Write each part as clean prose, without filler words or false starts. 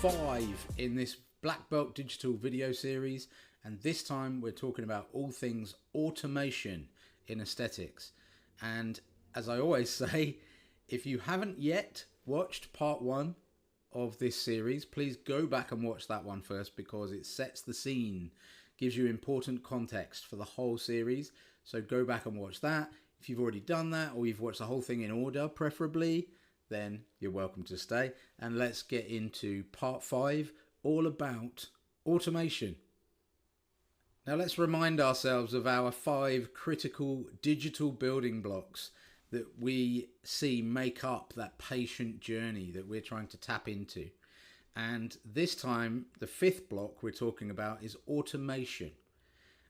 5 in this Black Belt Digital video series, and this time we're talking about all things automation in aesthetics. And as I always say, if you haven't yet watched part 1 of this series, please go back and watch that one first, because it sets the scene, gives you important context for the whole series. So go back and watch that. If you've already done that, or you've watched the whole thing in order preferably, then you're welcome to stay. And let's get into part 5, all about automation. Now let's remind ourselves of our 5 critical digital building blocks that we see make up that patient journey that we're trying to tap into. And this time, the 5th block we're talking about is automation.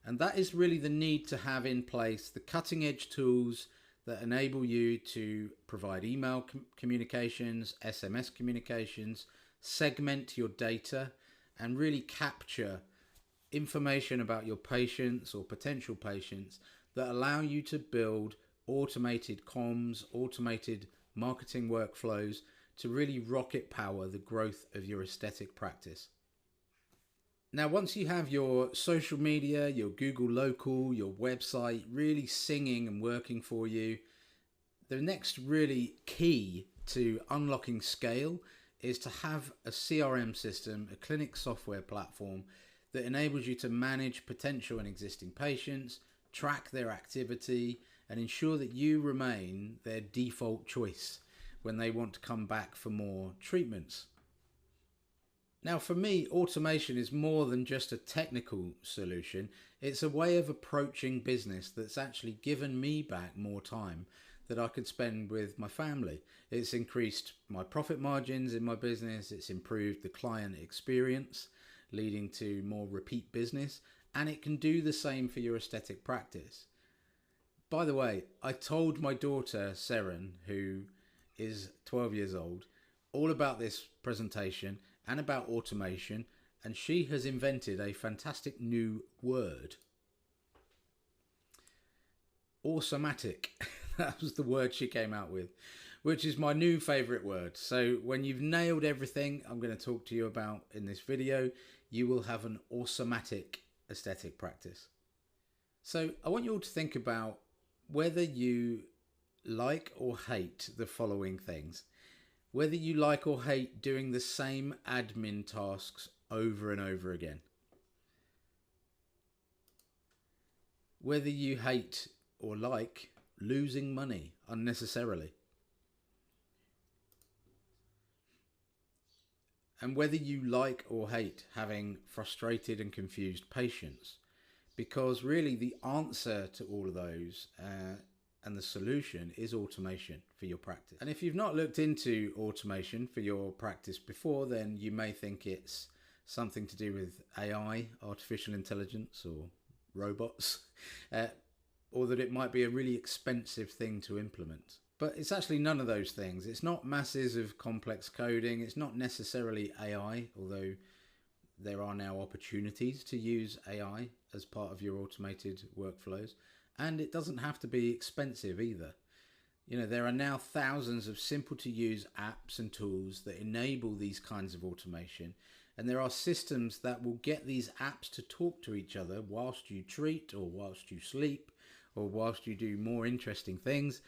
And that is really the need to have in place the cutting edge tools that enable you to provide email communications, SMS communications, segment your data, and really capture information about your patients or potential patients that allow you to build automated comms, automated marketing workflows to really rocket power the growth of your aesthetic practice. Now, once you have your social media, your Google Local, your website really singing and working for you, the next really key to unlocking scale is to have a CRM system, a clinic software platform that enables you to manage potential and existing patients, track their activity, and ensure that you remain their default choice when they want to come back for more treatments. Now, for me, automation is more than just a technical solution. It's a way of approaching business that's actually given me back more time that I could spend with my family. It's increased my profit margins in my business. It's improved the client experience, leading to more repeat business. And it can do the same for your aesthetic practice. By the way, I told my daughter, Seren, who is 12 years old, all about this presentation and about automation, and she has invented a fantastic new word. Automatic. That was the word she came out with, which is my new favorite word. So when you've nailed everything I'm going to talk to you about in this video, you will have an automatic aesthetic practice. So I want you all to think about whether you like or hate the following things. Whether you like or hate doing the same admin tasks over and over again. Whether you hate or like losing money unnecessarily. And whether you like or hate having frustrated and confused patients. Because really the answer to all of those and the solution is automation for your practice. And if you've not looked into automation for your practice before, then you may think it's something to do with AI, artificial intelligence, or robots, or that it might be a really expensive thing to implement. But it's actually none of those things. It's not masses of complex coding. It's not necessarily AI, although there are now opportunities to use AI as part of your automated workflows. And it doesn't have to be expensive either. You know, there are now thousands of simple to use apps and tools that enable these kinds of automation. And there are systems that will get these apps to talk to each other whilst you treat, or whilst you sleep, or whilst you do more interesting things,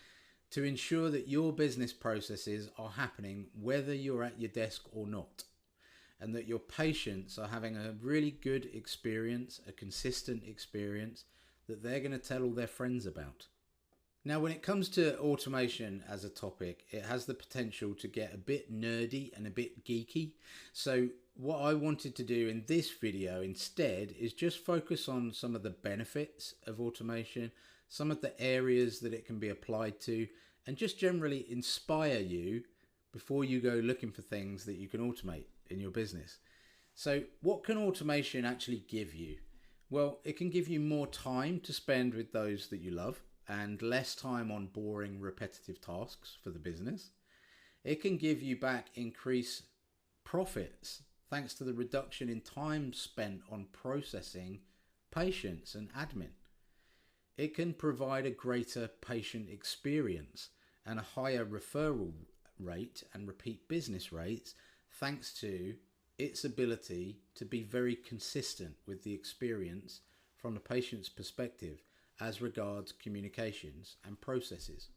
to ensure that your business processes are happening whether you're at your desk or not. And that your patients are having a really good experience, a consistent experience, that they're going to tell all their friends about. Now, when it comes to automation as a topic, it has the potential to get a bit nerdy and a bit geeky. So what I wanted to do in this video instead is just focus on some of the benefits of automation, some of the areas that it can be applied to, and just generally inspire you before you go looking for things that you can automate in your business. So what can automation actually give you? Well, it can give you more time to spend with those that you love and less time on boring, repetitive tasks for the business. It can give you back increased profits thanks to the reduction in time spent on processing patients and admin. It can provide a greater patient experience and a higher referral rate and repeat business rates thanks to its ability to be very consistent with the experience from the patient's perspective as regards communications and processes.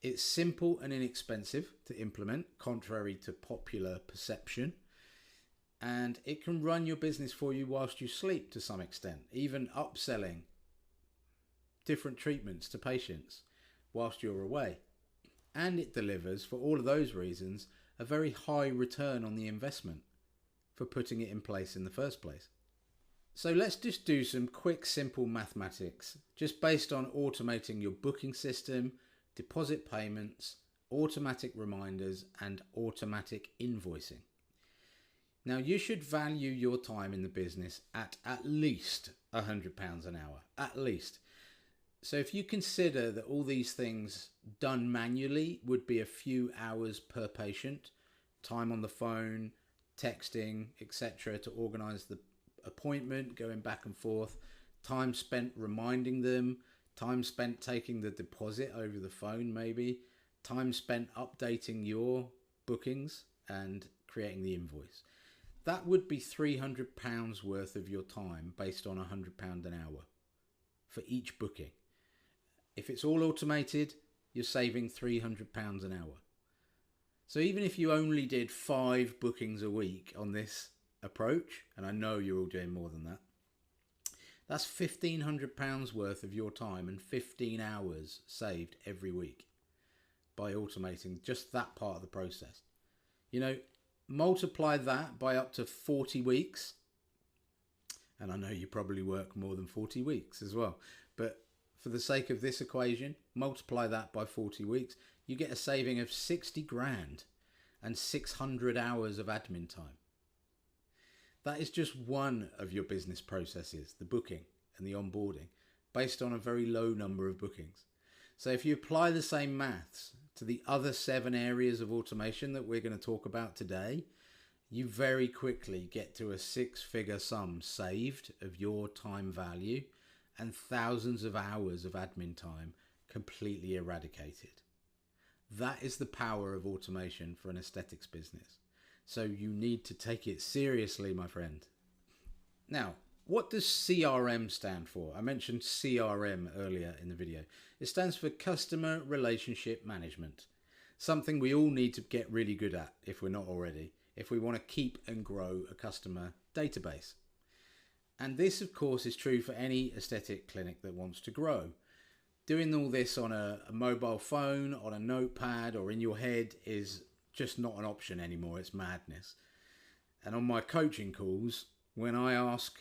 It's simple and inexpensive to implement, contrary to popular perception, and it can run your business for you whilst you sleep to some extent, even upselling different treatments to patients whilst you're away. And it delivers, for all of those reasons, a very high return on the investment for putting it in place in the first place. So let's just do some quick, simple mathematics, just based on automating your booking system, deposit payments, automatic reminders, and automatic invoicing. Now, you should value your time in the business at least £100 an hour, at least. So if you consider that all these things done manually would be a few hours per patient, time on the phone, texting, etc., to organise the appointment, going back and forth, time spent reminding them, time spent taking the deposit over the phone maybe, time spent updating your bookings and creating the invoice. That would be £300 worth of your time based on £100 an hour for each booking. If it's all automated, you're saving £300 an hour. So even if you only did 5 bookings a week on this approach, and I know you're all doing more than that, that's £1,500 worth of your time and 15 hours saved every week by automating just that part of the process. You know, multiply that by up to 40 weeks, and I know you probably work more than 40 weeks as well, but for the sake of this equation, multiply that by 40 weeks, you get a saving of 60 grand and 600 hours of admin time. That is just one of your business processes, the booking and the onboarding, based on a very low number of bookings. So if you apply the same maths to the other 7 areas of automation that we're going to talk about today, you very quickly get to a 6-figure sum saved of your time value and thousands of hours of admin time completely eradicated. That is the power of automation for an aesthetics business. So you need to take it seriously, my friend. Now, what does CRM stand for? I mentioned CRM earlier in the video. It stands for Customer Relationship Management, something we all need to get really good at if we're not already, if we want to keep and grow a customer database. And this, of course, is true for any aesthetic clinic that wants to grow. Doing all this on a mobile phone, on a notepad, or in your head is just not an option anymore. It's madness. And on my coaching calls, when I ask,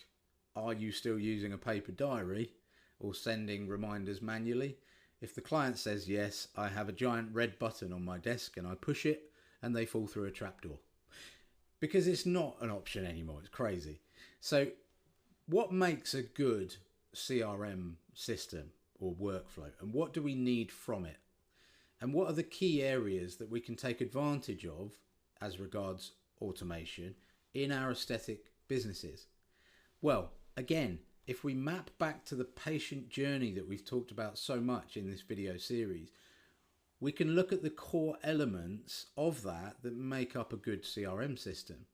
are you still using a paper diary or sending reminders manually? If the client says yes, I have a giant red button on my desk and I push it and they fall through a trapdoor. Because it's not an option anymore. It's crazy. So what makes a good CRM system or workflow, and what do we need from it? And what are the key areas that we can take advantage of as regards automation in our aesthetic businesses? Well, again, if we map back to the patient journey that we've talked about so much in this video series, we can look at the core elements of that make up a good CRM system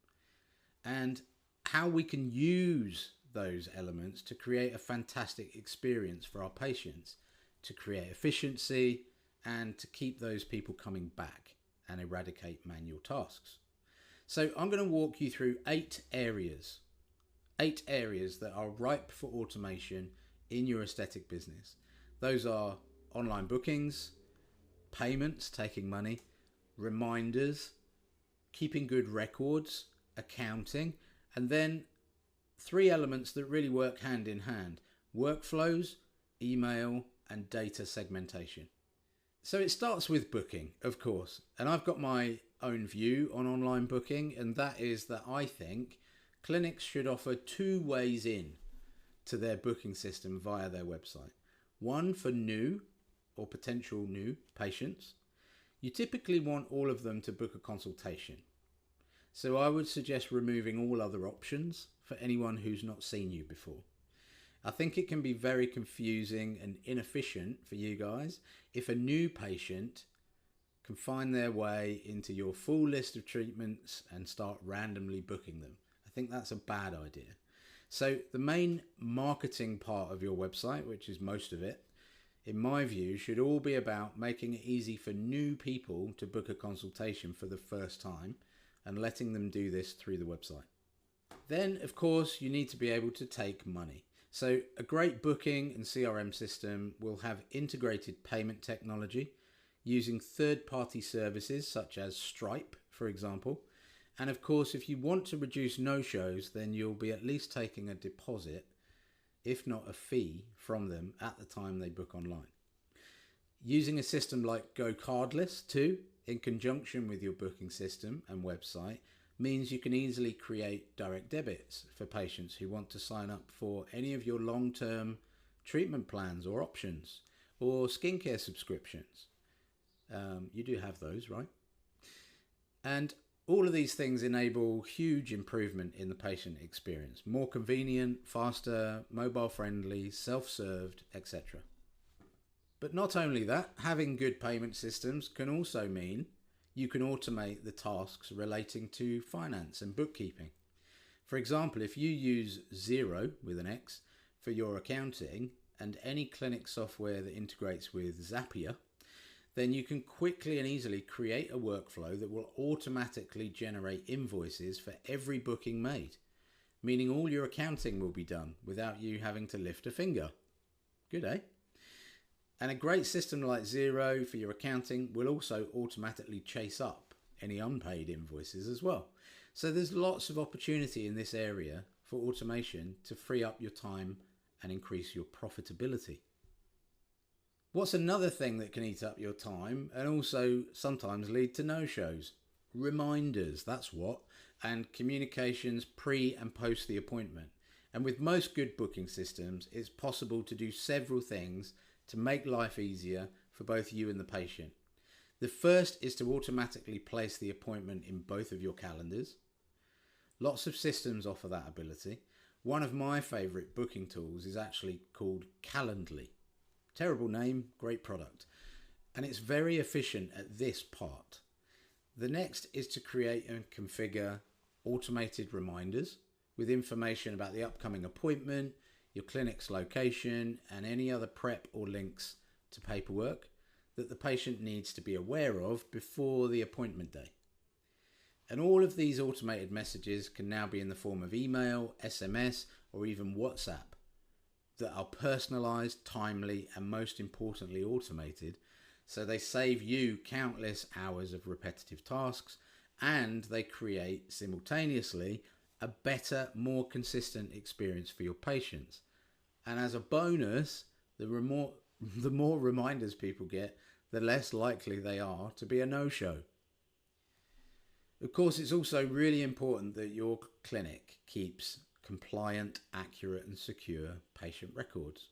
and how we can use those elements to create a fantastic experience for our patients, to create efficiency and to keep those people coming back and eradicate manual tasks. So I'm going to walk you through 8 areas that are ripe for automation in your aesthetic business. Those are online bookings, payments, taking money, reminders, keeping good records, accounting, and then 3 elements that really work hand in hand: workflows, email, and data segmentation. So it starts with booking, of course, and I've got my own view on online booking, and that is that I think clinics should offer 2 ways in to their booking system via their website. One for new or potential new patients. You typically want all of them to book a consultation. So I would suggest removing all other options for anyone who's not seen you before. I think it can be very confusing and inefficient for you guys if a new patient can find their way into your full list of treatments and start randomly booking them. I think that's a bad idea. So the main marketing part of your website, which is most of it, in my view, should all be about making it easy for new people to book a consultation for the first time and letting them do this through the website. Then, of course, you need to be able to take money. So a great booking and CRM system will have integrated payment technology using third-party services such as Stripe, for example. And of course, if you want to reduce no-shows, then you'll be at least taking a deposit, if not a fee, from them at the time they book online. Using a system like GoCardless too, in conjunction with your booking system and website, means you can easily create direct debits for patients who want to sign up for any of your long-term treatment plans or options, or skincare subscriptions. You do have those, right? And all of these things enable huge improvement in the patient experience. More convenient, faster, mobile-friendly, self-served, etc. But not only that, having good payment systems can also mean you can automate the tasks relating to finance and bookkeeping. For example, if you use Xero with an X for your accounting and any clinic software that integrates with Zapier, then you can quickly and easily create a workflow that will automatically generate invoices for every booking made, meaning all your accounting will be done without you having to lift a finger. Good, eh? And a great system like Xero for your accounting will also automatically chase up any unpaid invoices as well. So there's lots of opportunity in this area for automation to free up your time and increase your profitability. What's another thing that can eat up your time and also sometimes lead to no-shows? Reminders, that's what, and communications pre and post the appointment. And with most good booking systems, it's possible to do several things to make life easier for both you and the patient. The first is to automatically place the appointment in both of your calendars. Lots of systems offer that ability. One of my favourite booking tools is actually called Calendly. Terrible name, great product. And it's very efficient at this part. The next is to create and configure automated reminders with information about the upcoming appointment, your clinic's location, and any other prep or links to paperwork that the patient needs to be aware of before the appointment day. And all of these automated messages can now be in the form of email, SMS, or even WhatsApp that are personalized, timely, and most importantly automated, so they save you countless hours of repetitive tasks, and they create simultaneously a better, more consistent experience for your patients. And as a bonus, the more reminders people get, the less likely they are to be a no-show. Of course, it's also really important that your clinic keeps compliant, accurate and secure patient records.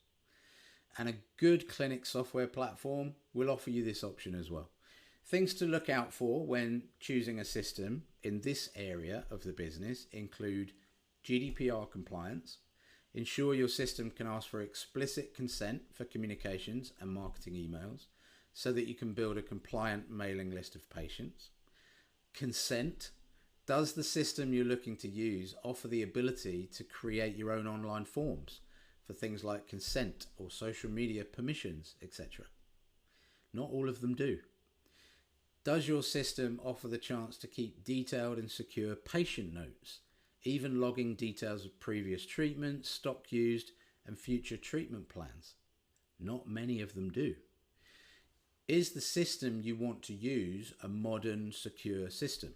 And a good clinic software platform will offer you this option as well. Things to look out for when choosing a system in this area of the business include GDPR compliance. Ensure your system can ask for explicit consent for communications and marketing emails so that you can build a compliant mailing list of patients. Consent. Does the system you're looking to use offer the ability to create your own online forms for things like consent or social media permissions, etc.? Not all of them do. Does your system offer the chance to keep detailed and secure patient notes, even logging details of previous treatments, stock used, and future treatment plans? Not many of them do. Is the system you want to use a modern, secure system?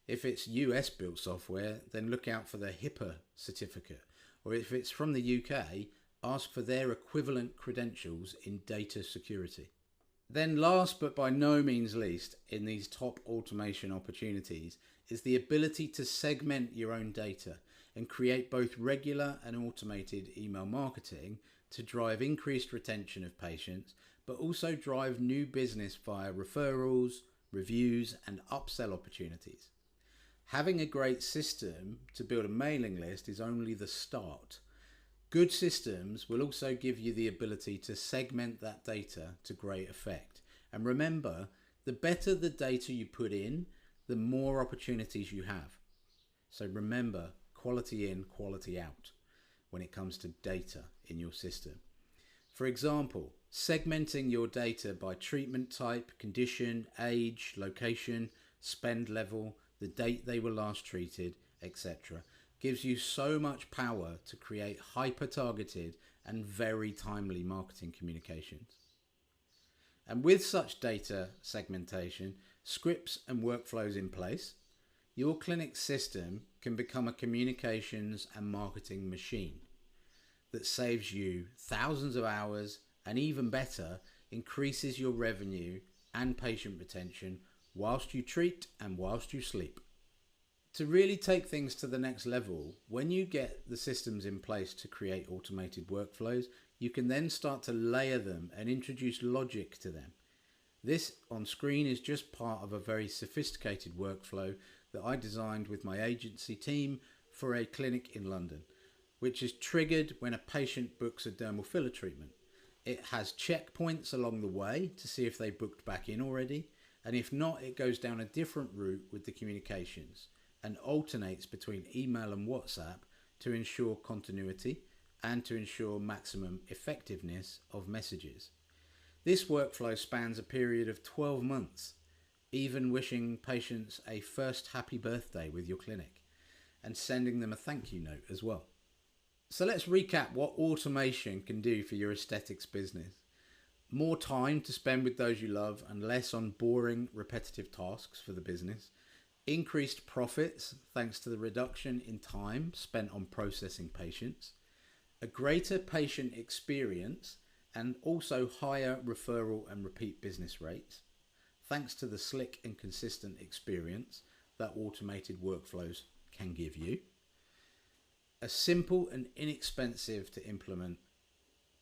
If it's US built software, then look out for the HIPAA certificate. Or if it's from the UK, ask for their equivalent credentials in data security. Then last but by no means least in these top automation opportunities is the ability to segment your own data and create both regular and automated email marketing to drive increased retention of patients, but also drive new business via referrals, reviews and upsell opportunities. Having a great system to build a mailing list is only the start. Good systems will also give you the ability to segment that data to great effect. And remember The better the data you put in, the more opportunities you have. So remember, quality in, quality out when it comes to data in your system. For example, segmenting your data by treatment type, condition, age, location, spend level, the date they were last treated, etc. gives you so much power to create hyper-targeted and very timely marketing communications. And with such data segmentation, scripts and workflows in place, your clinic system can become a communications and marketing machine that saves you thousands of hours and, even better, increases your revenue and patient retention whilst you treat and whilst you sleep. To really take things to the next level, when you get the systems in place to create automated workflows, you can then start to layer them and introduce logic to them. This on screen is just part of a very sophisticated workflow that I designed with my agency team for a clinic in London, which is triggered when a patient books a dermal filler treatment. It has checkpoints along the way to see if they booked back in already, and if not, it goes down a different route with the communications and alternates between email and WhatsApp to ensure continuity and to ensure maximum effectiveness of messages. This workflow spans a period of 12 months, even wishing patients a first happy birthday with your clinic and sending them a thank you note as well. So let's recap what automation can do for your aesthetics business. More time to spend with those you love and less on boring, repetitive tasks for the business. Increased profits thanks to the reduction in time spent on processing patients. A greater patient experience and also higher referral and repeat business rates thanks to the slick and consistent experience that automated workflows can give you. A simple and inexpensive to implement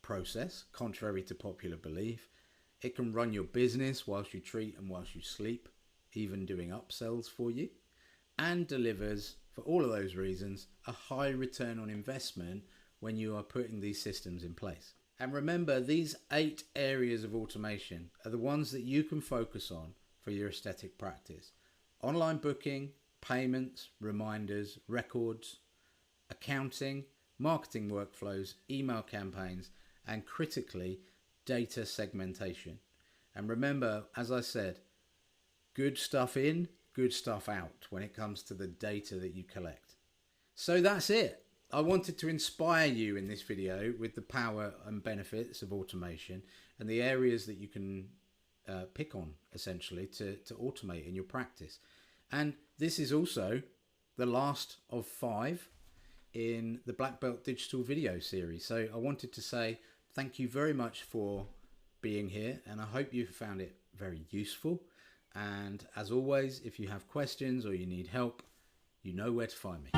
process, contrary to popular belief. It can run your business whilst you treat and whilst you sleep, even doing upsells for you, and delivers, for all of those reasons, a high return on investment when you are putting these systems in place. And remember, these 8 areas of automation are the ones that you can focus on for your aesthetic practice. Online booking, payments, reminders, records, accounting, marketing workflows, email campaigns, and critically, data segmentation. And remember, as I said, good stuff in, good stuff out when it comes to the data that you collect. So that's it. I wanted to inspire you in this video with the power and benefits of automation and the areas that you can pick on, essentially, to automate in your practice. And this is also the last of 5 in the Black Belt Digital video series. So I wanted to say thank you very much for being here, and I hope you found it very useful. And as always, if you have questions or you need help, you know where to find me.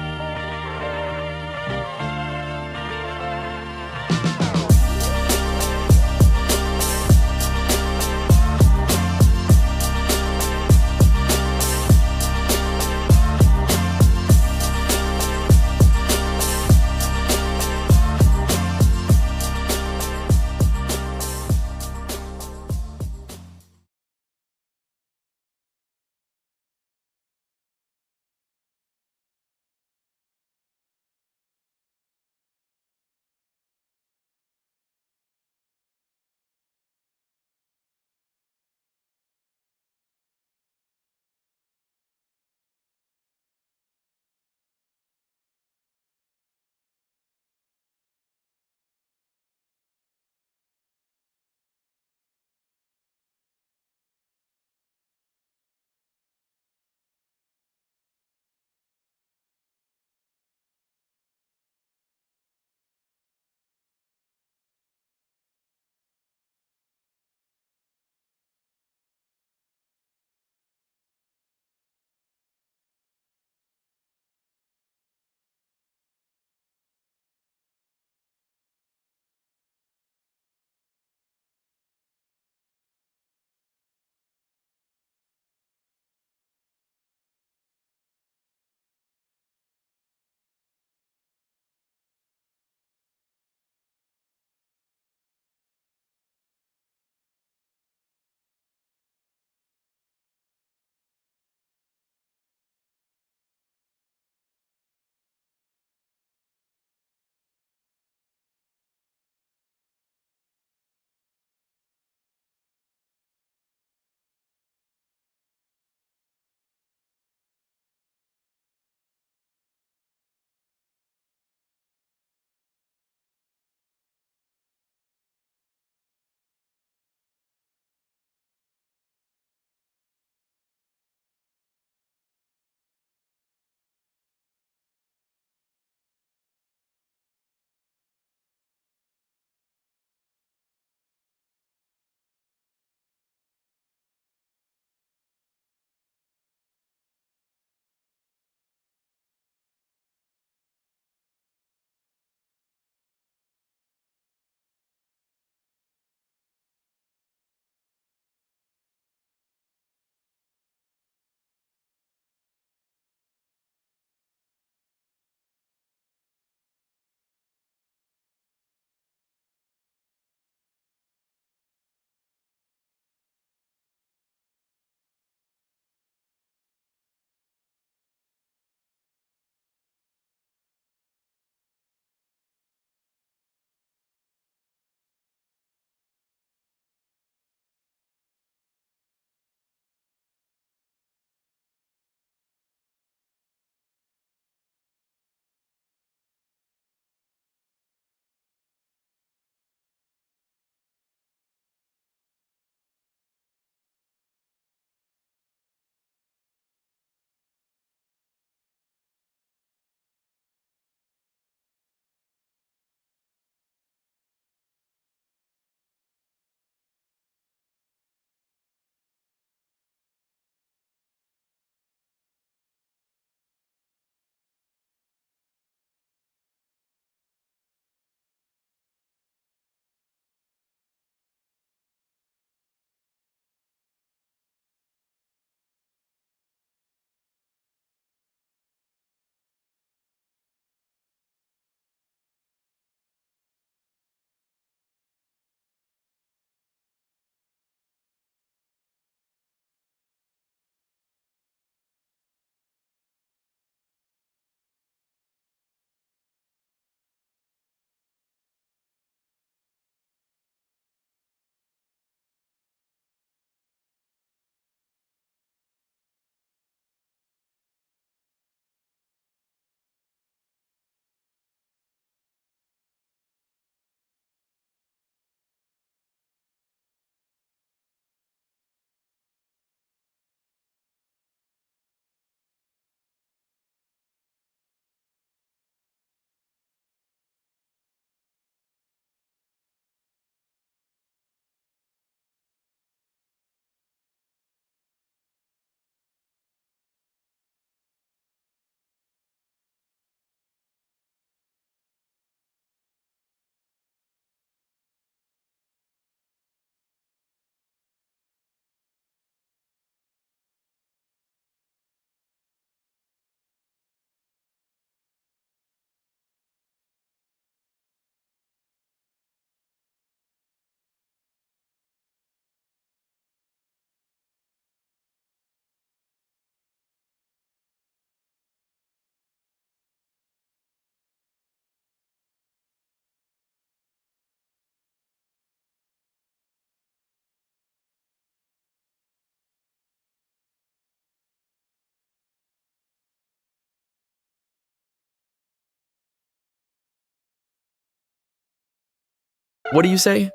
What do you say?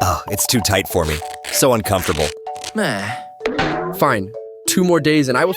Oh, it's too tight for me. So uncomfortable. Meh. Fine. 2 more days and I will...